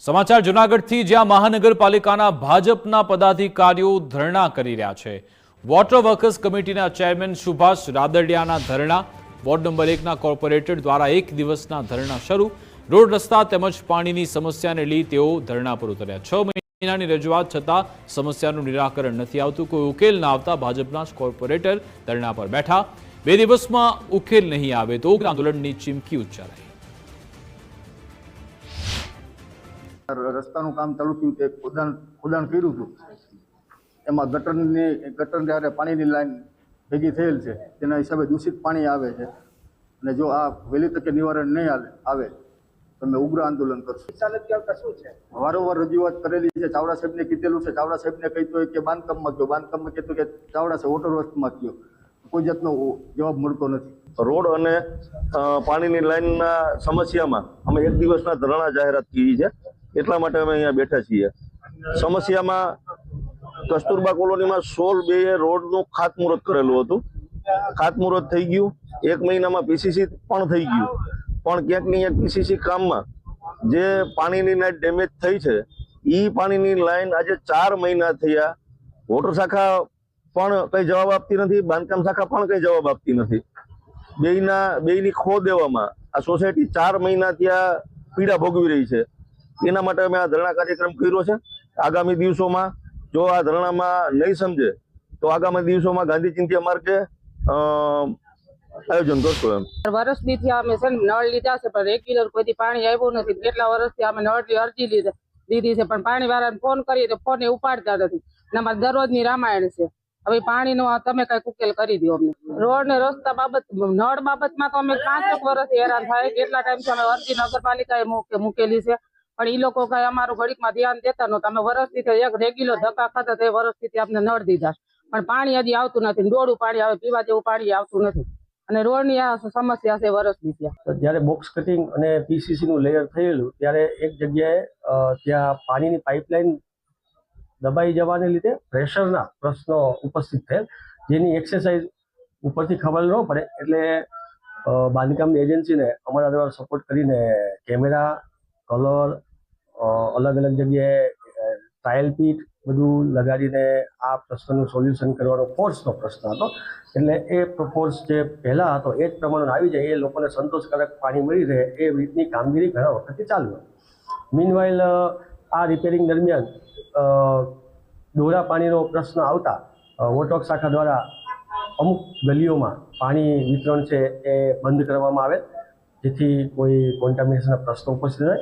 સમાચાર જૂનાગઢથી, જ્યાં મહાનગરપાલિકાના ભાજપના પદાધિકારીઓ ધરણા કરી રહ્યા છે। વોટર વર્કર્સ કમિટીના ચેરમેન સુભાષ રાદડિયાના ધરણા। વોર્ડ નંબર 1ના કોર્પોરેટર દ્વારા એક દિવસના ધરણા શરૂ। રોડ રસ્તા તેમજ પાણીની સમસ્યાને લઈ તેઓ ધરણા પર ઉતર્યા। 6 મહિનાની રજૂઆત છતાં સમસ્યાનું નિરાકરણ નથી આવતું। કોઈ ઉકેલ ન આવતા ભાજપના જ કોર્પોરેટર ધરણા પર બેઠા। 2 દિવસમાં ઉકેલ નહીં આવે તો આંદોલનની ચીમકી ઉચ્ચારાઈ। રસ્તાનું કામ ચાલુ થયું તે ખોદાણ કર્યું હતું, એમાં ગટર જ્યારે પાણીની લાઈન ભેગી થયેલ છે તેના હિસાબે દૂષિત પાણી આવે છે અને જો આ વહેલી તકે નિવારણ નહીં આવે તો અમે ઉગ્ર આંદોલન કરશું। વારંવાર રજૂઆત કરેલી છે, ચાવડા સાહેબને કીધેલું છે। ચાવડા સાહેબને કહ્યું કે બાંધકામમાં ગયો, બાંધકામમાં કીધું કે ચાવડા સાહેબ વોટર વર્કમાં ગયો, કોઈ જાતનો જવાબ મળતો નથી। રોડ અને પાણીની લાઈનના સમસ્યામાં અમે એક દિવસના ધરણા જાહેરાત કરી છે, એટલા માટે અમે અહીંયા બેઠા છીએ। સમસ્યામાં કસ્તુરબા કોલોનીમાં 16/2 રોડનું ખાતમુહૂર્ત કરેલું હતું। ખાતમુહૂર્ત થઈ ગયું, 1 મહિનામાં પીસીસી પણ થઈ ગયું, પણ ક્યાંક ને ક્યાંક પીસીસી કામમાં જે પાણીની લાઈન ડેમેજ થઈ છે એ પાણીની લાઈન આજે 4 મહિના થયા। વોટર શાખા પણ કંઈ જવાબ આપતી નથી, બાંધકામ શાખા પણ કંઈ જવાબ આપતી નથી। બેયની ખો દેવામાં આ સોસાયટી 4 મહિના ત્યાં પીડા ભોગવી રહી છે। એના માટે અમે આ ધરણા કાર્યક્રમ કર્યો છે। આગામી દિવસોમાં જો આ ધરણામાં નહીં સમજે તો આગામી દિવસોમાં ગાંધી ચિંધ્યા માર્ગે આયોજન કરશું। એમ વર્ષથી અમે છે નળ લીધા છે પણ રેગ્યુલર કોઈ પાણી આવ્યું નથી। કેટલા વર્ષથી અમે નળની અરજી લીધી છે પણ પાણી વાળાને ફોન કરીએ તો ફોન ઉપાડતા નથી। અમારે દરરોજની રામાયણ છે। હવે પાણીનો તમે કઈક ઉકેલ કરી દો અમને। રોડ ને રસ્તા બાબત, નળ બાબતમાં તો અમે 5 વર્ષથી હેરાન થાય। કેટલા ટાઈમથી અમે અરજી નગરપાલિકાએ મૂકેલી છે પણ એ લોકો કઈ અમારું ઘડીકમાં ધ્યાન દેતા નહોતા। અમે વર્ષથી એક રેગ્યુલર ધક્કા ખાતા તે વર્ષથી અમને નળ દીધા પણ પાણી હજી આવતું નથી। ડોળું પાણી આવે, પીવા જેવું પાણી આવતું નથી અને રોડની આ સમસ્યા છે વર્ષથી। જ્યારે બોક્સ કટિંગ અને પીસીસી નું લેયર થયેલું ત્યારે એક જગ્યાએ ત્યાં પાણીની પાઇપલાઇન દબાઈ જવાને લીધે પ્રેશરના પ્રશ્નો ઉપસ્થિત થયેલ, જેની એક્સરસાઇઝ ઉપરથી ખબર ન પડે એટલે બાંધકામની એજન્સીને અમારા દ્વારા સપોર્ટ કરીને કેમેરા, કલર, અલગ અલગ જગ્યાએ ટ્રાયલ પીટ બધું લગાડીને આ પ્રશ્નનું સોલ્યુશન કરવાનો ફોર્સનો પ્રશ્ન હતો। એટલે એ ફોર્સ જે પહેલાં હતો એ જ પ્રમાણે આવી જાય, એ લોકોને સંતોષકારક પાણી મળી રહે એ રીતની કામગીરી ઘણા વખતથી ચાલુ હતી। મીનવાઇલ આ રિપેરિંગ દરમિયાન ડોરા પાણીનો પ્રશ્ન આવતા વોટર શાખા દ્વારા અમુક ગલીઓમાં પાણી વિતરણ છે એ બંધ કરવામાં આવે જેથી કોઈ કોન્ટામિનેશનના પ્રશ્નો ઉપસ્થિત રહે।